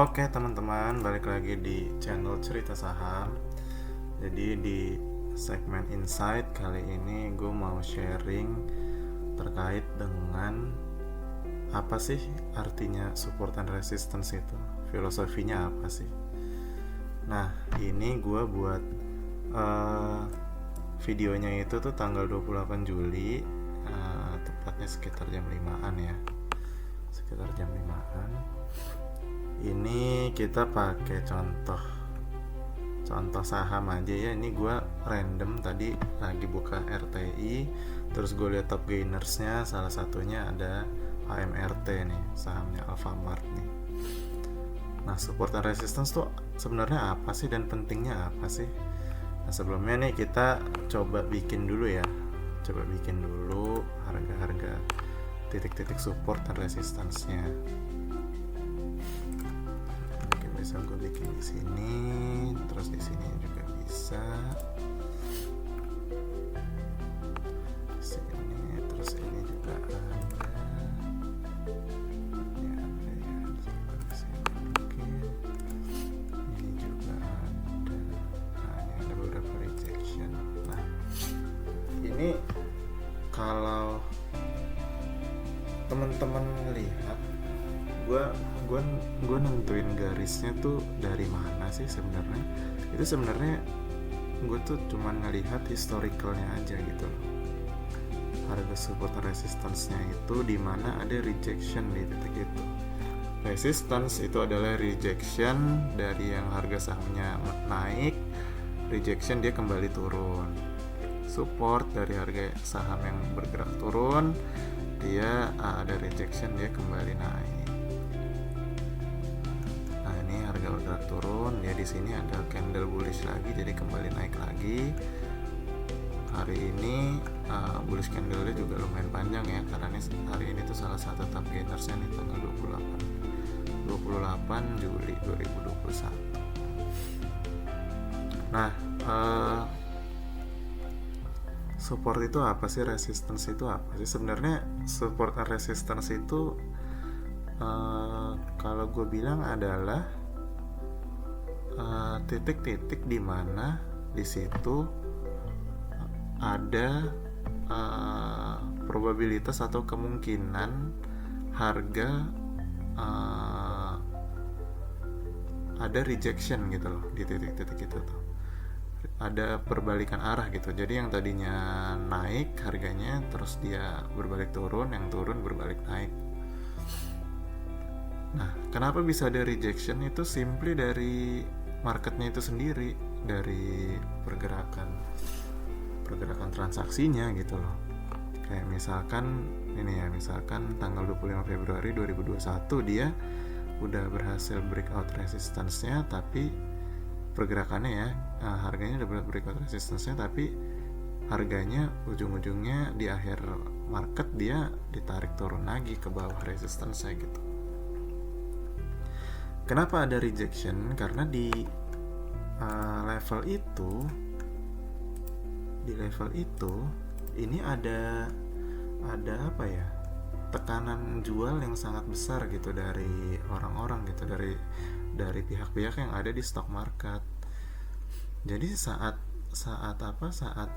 Oke teman-teman, balik lagi di channel Cerita Saham. Jadi di segmen Insight kali ini gue mau sharing terkait dengan apa sih artinya support and resistance itu, filosofinya apa sih. Nah ini gue buat videonya itu tuh tanggal 28 Juli, tepatnya sekitar jam 5-an ya, sekitar jam 5-an. Ini kita pakai contoh saham aja ya. Ini gue random tadi lagi buka RTI, terus gue lihat top gainersnya, salah satunya ada AMRT nih, sahamnya Alfamart nih. Nah, support and resistance tuh sebenarnya apa sih dan pentingnya apa sih? Nah, sebelumnya nih kita coba bikin dulu harga-harga titik-titik support dan resistance-nya. Bisa gue bikin di sini, terus di sini juga bisa. Sini, terus ini juga ada. Ini ada ya, di sini mungkin. Ini juga ada. Nah, ini ada beberapa rejection. Nah, ini kalau teman-teman lihat, gue nentuin garisnya tuh dari mana sih sebenarnya. Itu sebenarnya gue tuh cuman ngelihat historicalnya aja gitu loh. Harga support resistance-nya itu di mana ada rejection di titik itu. Resistance itu adalah rejection dari yang harga sahamnya naik, rejection dia kembali turun. Support dari harga saham yang bergerak turun, dia ada rejection, dia kembali naik. Harga bergerak turun, ya di sini ada candle bullish lagi, jadi kembali naik lagi. Hari ini bullish candle-nya juga lumayan panjang ya, karena hari ini tuh salah satu top gainersnya nih, tanggal 28 Juli 2021. Nah, support itu apa sih, resistance itu apa sih? Sebenarnya support and resistance itu kalau gue bilang adalah titik-titik di mana di situ ada probabilitas atau kemungkinan harga ada rejection gitu loh di titik-titik itu tuh. Ada perbalikan arah gitu. Jadi yang tadinya naik harganya, terus dia berbalik turun, yang turun berbalik naik. Nah, kenapa bisa ada rejection? Itu simply dari marketnya itu sendiri, dari pergerakan transaksinya gitu loh. Kayak misalkan ini ya, misalkan tanggal 25 Februari 2021 dia udah berhasil breakout resistance-nya, tapi pergerakannya ya, harganya udah breakout resistance-nya, tapi harganya ujung-ujungnya di akhir market dia ditarik turun lagi ke bawah resistance-nya gitu. Kenapa ada rejection? Karena di level itu ini ada apa ya, tekanan jual yang sangat besar gitu dari orang-orang gitu, dari pihak-pihak yang ada di stock market. Jadi saat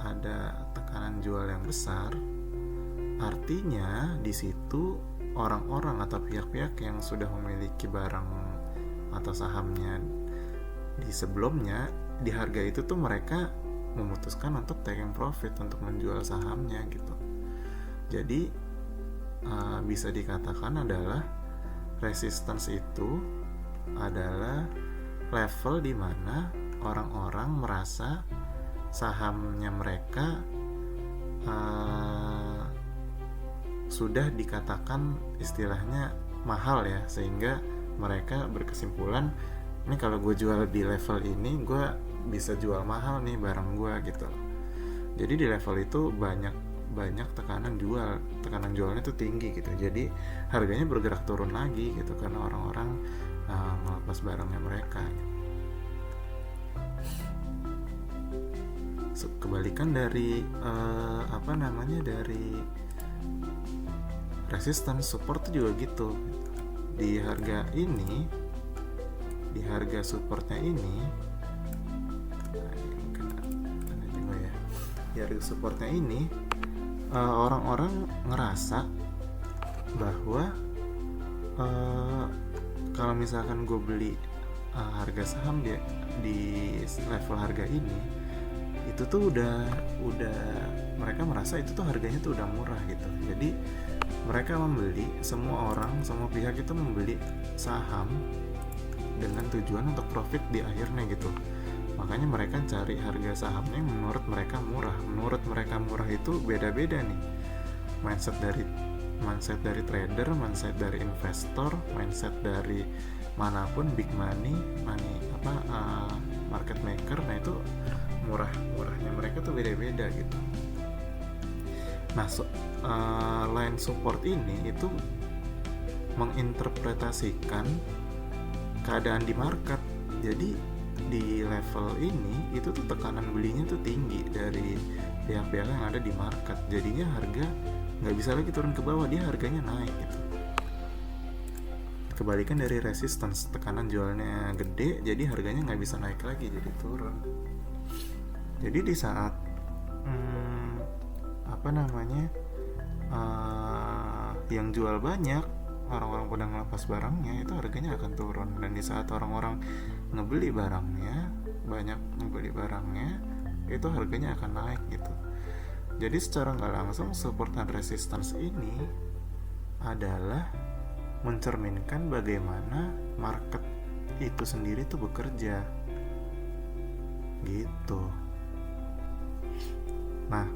ada tekanan jual yang besar, artinya di situ orang-orang atau pihak-pihak yang sudah memiliki barang atau sahamnya di sebelumnya di harga itu tuh mereka memutuskan untuk taking profit, untuk menjual sahamnya gitu. Jadi bisa dikatakan adalah resistance itu adalah level di mana orang-orang merasa sahamnya mereka sudah dikatakan istilahnya mahal ya, sehingga mereka berkesimpulan, ini kalau gue jual di level ini gue bisa jual mahal nih barang gue gitu. Jadi di level itu banyak tekanan jualnya tuh tinggi gitu. Jadi harganya bergerak turun lagi gitu, karena orang-orang melepas barangnya mereka. Kebalikan dari dari resistance, support juga gitu. Di harga ini di harga supportnya ini, di harga supportnya ini orang-orang ngerasa bahwa kalau misalkan gue beli harga saham dia di level harga ini, itu tuh udah mereka merasa itu tuh harganya tuh udah murah gitu. Jadi mereka membeli, semua pihak itu membeli saham dengan tujuan untuk profit di akhirnya gitu. Makanya mereka cari harga sahamnya yang menurut mereka murah. Menurut mereka murah itu beda-beda nih. Mindset dari trader, mindset dari investor, mindset dari manapun, big money market maker. Nah itu murahnya mereka tuh beda-beda gitu. Nah line support ini itu menginterpretasikan keadaan di market. Jadi di level ini itu tuh tekanan belinya tuh tinggi dari pihak-pihak yang ada di market. Jadinya harga nggak bisa lagi turun ke bawah, dia harganya naik gitu. Kebalikan dari resistance, tekanan jualnya gede, jadi harganya nggak bisa naik lagi, jadi turun. Jadi di saat yang jual banyak, orang-orang pada ngelepas barangnya, itu harganya akan turun. Dan di saat orang-orang ngebeli barangnya, banyak ngebeli barangnya, itu harganya akan naik gitu. Jadi secara nggak langsung support dan resistance ini adalah mencerminkan bagaimana market itu sendiri tuh bekerja gitu. Nah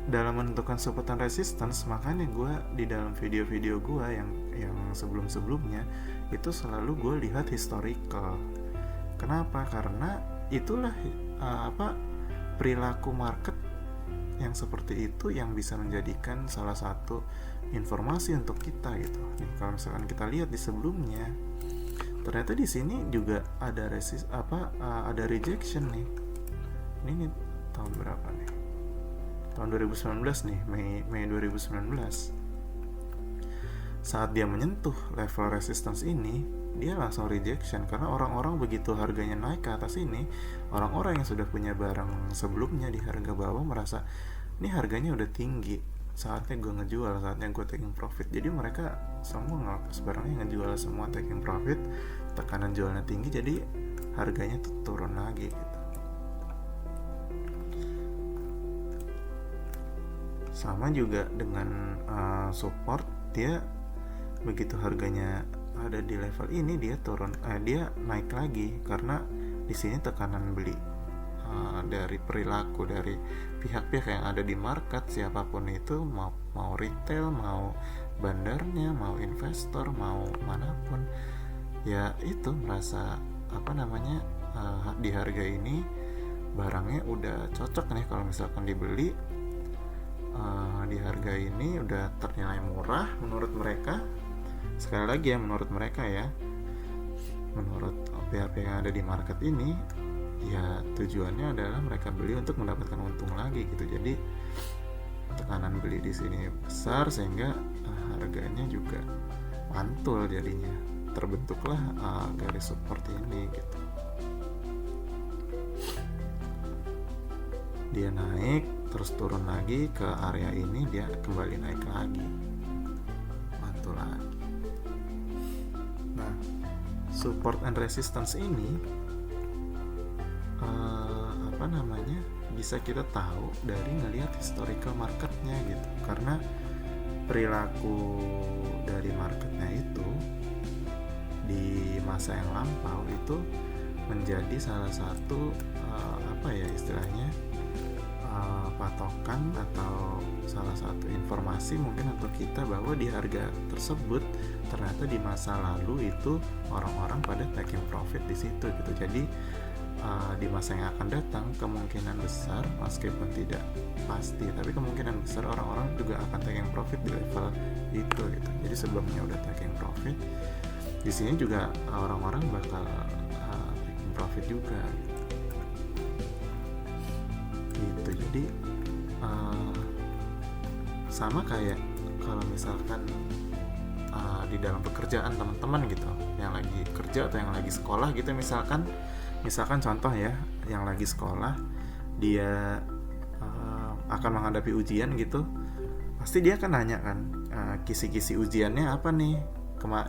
dalam menentukan support dan resistance, makanya gue di dalam video-video gue yang sebelum-sebelumnya itu selalu gue lihat historical. Kenapa? Karena itulah perilaku market yang seperti itu yang bisa menjadikan salah satu informasi untuk kita gitu. Nih, kalau misalkan kita lihat di sebelumnya, ternyata di sini juga ada ada rejection nih. Ini tahun berapa nih? Tahun 2019 nih, Mei 2019. Saat dia menyentuh level resistance ini, dia langsung rejection karena orang-orang begitu harganya naik ke atas ini, orang-orang yang sudah punya barang sebelumnya di harga bawah merasa ini harganya udah tinggi, saatnya gue ngejual, saatnya gue taking profit. Jadi mereka semua ngelepas barangnya, ngejual semua, taking profit, tekanan jualnya tinggi, jadi harganya tuh turun lagi gitu. Sama juga dengan support, dia begitu harganya ada di level ini, dia naik lagi karena di sini tekanan beli dari perilaku dari pihak-pihak yang ada di market, siapapun itu, mau retail, mau bandarnya, mau investor, mau manapun, ya itu merasa di harga ini barangnya udah cocok nih kalau misalkan dibeli. Di harga ini udah ternilai murah menurut mereka. Sekali lagi ya, menurut mereka ya, menurut pihak-pihak yang ada di market ini, ya tujuannya adalah mereka beli untuk mendapatkan untung lagi gitu. Jadi tekanan beli di sini besar sehingga harganya juga mantul, jadinya terbentuklah garis support ini gitu. Dia naik terus turun lagi ke area ini, dia kembali naik lagi, mantul lagi. Nah, support and resistance ini bisa kita tahu dari ngelihat historical marketnya gitu. Karena perilaku dari marketnya itu di masa yang lampau itu menjadi salah satu istilahnya patokan atau salah satu informasi mungkin untuk kita bahwa di harga tersebut ternyata di masa lalu itu orang-orang pada taking profit di situ gitu. Jadi di masa yang akan datang kemungkinan besar, meskipun tidak pasti, tapi kemungkinan besar orang-orang juga akan taking profit di level itu gitu. Jadi sebelumnya udah taking profit, di sini juga orang-orang bakal taking profit juga gitu. Jadi sama kayak kalau misalkan di dalam pekerjaan teman-teman gitu, yang lagi kerja atau yang lagi sekolah gitu. Misalkan contoh ya, yang lagi sekolah dia akan menghadapi ujian gitu, pasti dia akan nanya kan, kisi-kisi ujiannya apa nih,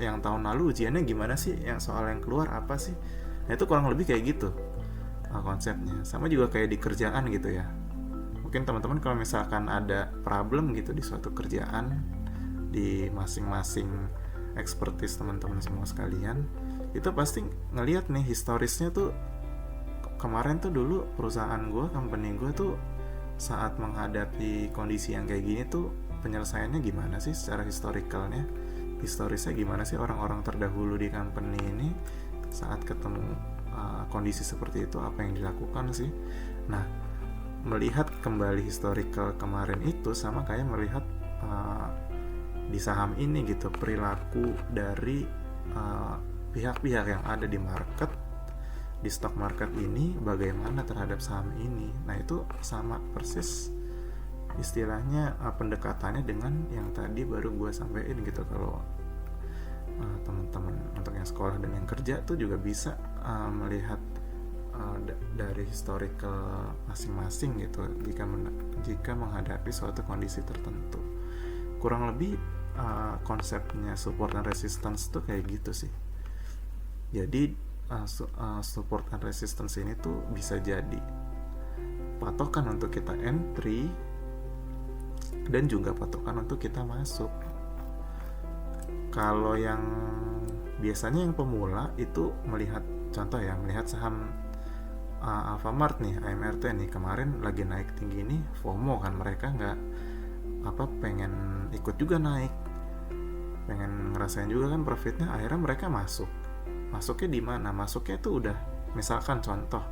yang tahun lalu ujiannya gimana sih, yang soal yang keluar apa sih. Nah itu kurang lebih kayak gitu konsepnya. Sama juga kayak di kerjaan gitu ya, mungkin teman-teman kalau misalkan ada problem gitu di suatu kerjaan, di masing-masing expertise teman-teman semua sekalian, itu pasti ngelihat nih historisnya tuh, kemarin tuh dulu perusahaan gue, company gue tuh saat menghadapi kondisi yang kayak gini tuh penyelesaiannya gimana sih secara historisnya gimana sih orang-orang terdahulu di company ini saat ketemu kondisi seperti itu, apa yang dilakukan sih. Nah, melihat kembali historical kemarin itu sama kayak melihat di saham ini gitu, perilaku dari pihak-pihak yang ada di market, di stock market ini bagaimana terhadap saham ini. Nah itu sama persis istilahnya pendekatannya dengan yang tadi baru gue sampaikan gitu. Kalau teman-teman untuk yang sekolah dan yang kerja tuh juga bisa melihat dari historical masing-masing gitu jika menghadapi suatu kondisi tertentu. Kurang lebih konsepnya support and resistance tuh kayak gitu sih. Jadi support and resistance ini tuh bisa jadi patokan untuk kita entry dan juga patokan untuk kita masuk. Kalau yang biasanya yang pemula itu melihat saham Alfamart nih, AMRT nih, kemarin lagi naik tinggi nih, FOMO kan, mereka nggak pengen ikut juga naik, pengen ngerasain juga kan profitnya, akhirnya mereka masuknya di mana? Masuknya tuh udah, misalkan contoh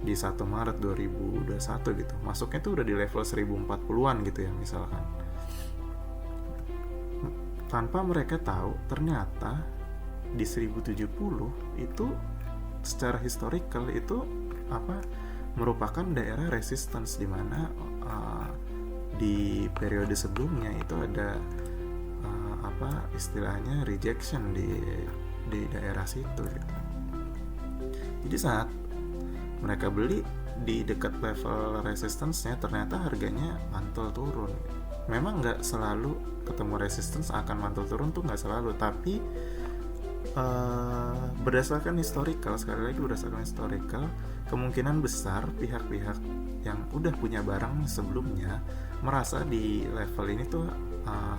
di 1 Maret 2021 gitu, masuknya tuh udah di level 1040-an gitu ya misalkan, tanpa mereka tahu ternyata di 1070 itu secara historical itu merupakan daerah resistance, di mana di periode sebelumnya itu ada istilahnya rejection di daerah situ gitu. Jadi saat mereka beli di dekat level resistance-nya, ternyata harganya mantul turun. Memang nggak selalu ketemu resistance akan mantul turun tuh, nggak selalu, tapi berdasarkan historical, sekali lagi berdasarkan historical, kemungkinan besar pihak-pihak yang udah punya barang sebelumnya merasa di level ini tuh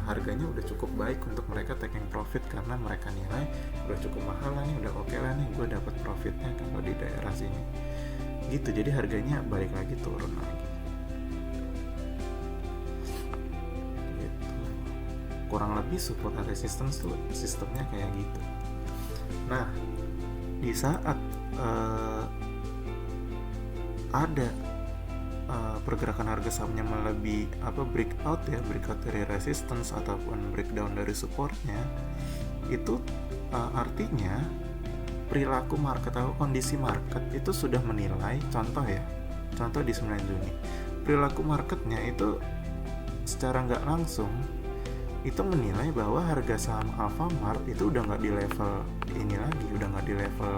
harganya udah cukup baik untuk mereka taking profit, karena mereka nilai udah cukup mahal lah nih, udah oke lah nih gue dapat profitnya kalau di daerah sini gitu. Jadi harganya balik lagi turun lagi gitu. Kurang lebih support and resistance tuh sistemnya kayak gitu. Nah, di saat ada pergerakan harga sahamnya melebihi breakout dari resistance ataupun breakdown dari supportnya, itu artinya perilaku market atau kondisi market itu sudah menilai, contoh di 9 Juni perilaku marketnya itu secara nggak langsung itu menilai bahwa harga saham Alfamart itu udah nggak di level ini lagi, udah nggak di level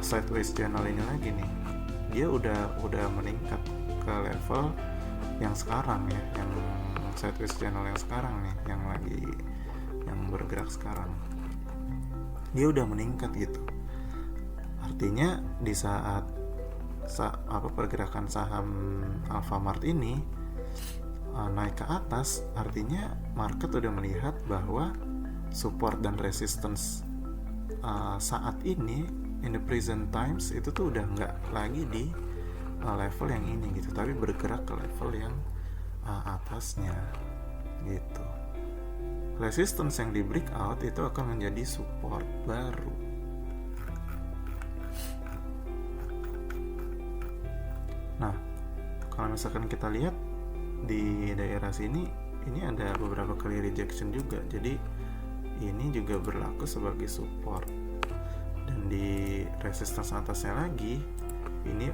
sideways channel ini lagi nih, dia udah meningkat ke level yang sekarang ya, yang sideways channel yang sekarang nih, yang bergerak sekarang, dia udah meningkat gitu. Artinya di saat pergerakan saham Alfamart ini naik ke atas, artinya market udah melihat bahwa support dan resistance saat ini in the present times itu tuh udah nggak lagi di level yang ini gitu, tapi bergerak ke level yang atasnya gitu. Resistance yang di breakout itu akan menjadi support baru. Nah, kalau misalkan kita lihat di daerah sini, ini ada beberapa kali rejection juga, jadi ini juga berlaku sebagai support. Dan di resistance atasnya lagi, ini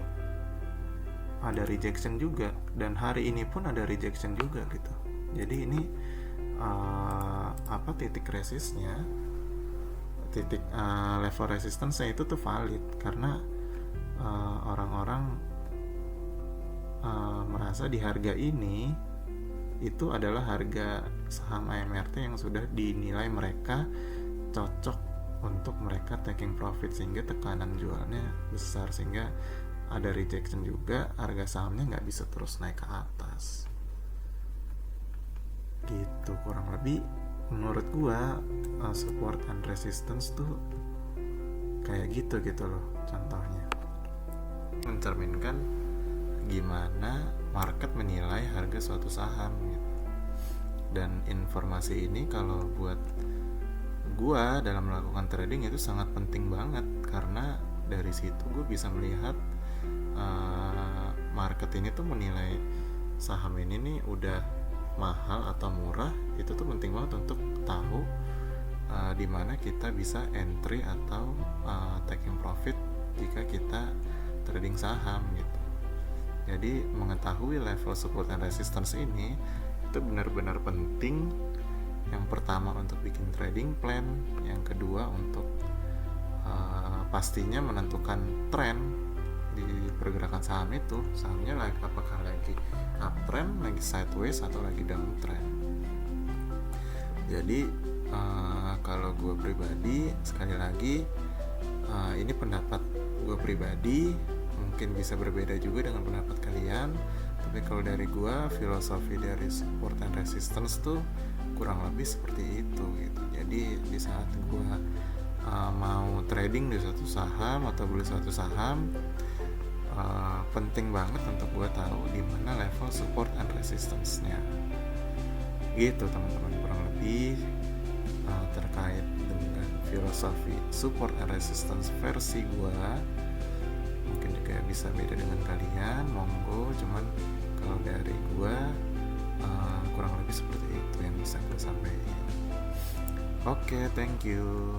ada rejection juga, dan hari ini pun ada rejection juga gitu. Jadi ini titik resistnya level resistance-nya itu tuh valid karena orang-orang merasa di harga ini itu adalah harga saham AMRT yang sudah dinilai mereka cocok untuk mereka taking profit, sehingga tekanan jualnya besar, sehingga ada rejection juga, harga sahamnya nggak bisa terus naik ke atas gitu. Kurang lebih menurut gua support and resistance tuh kayak gitu loh contohnya, mencerminkan gimana market menilai harga suatu saham gitu. Dan informasi ini kalau buat gua dalam melakukan trading itu sangat penting banget, karena dari situ gue bisa melihat market ini tuh menilai saham ini nih udah mahal atau murah. Itu tuh penting banget untuk tahu di mana kita bisa entry atau taking profit jika kita trading saham gitu. Jadi mengetahui level support and resistance ini itu benar-benar penting. Yang pertama untuk bikin trading plan, yang kedua untuk pastinya menentukan tren di pergerakan saham itu, sahamnya apakah lagi uptrend, lagi sideways, atau lagi downtrend. Jadi kalau gue pribadi, sekali lagi ini pendapat gue pribadi, mungkin bisa berbeda juga dengan pendapat kalian, tapi kalau dari gue, filosofi dari support and resistance tuh kurang lebih seperti itu gitu. Jadi di saat gue mau trading di suatu saham atau beli suatu saham, penting banget untuk gue tahu di mana level support and resistance-nya gitu teman-teman. Kurang lebih terkait dengan filosofi support and resistance versi gue, mungkin juga bisa beda dengan kalian, monggo. Cuman kalau dari gue kurang lebih seperti itu yang bisa gue sampaikan. Oke, thank you.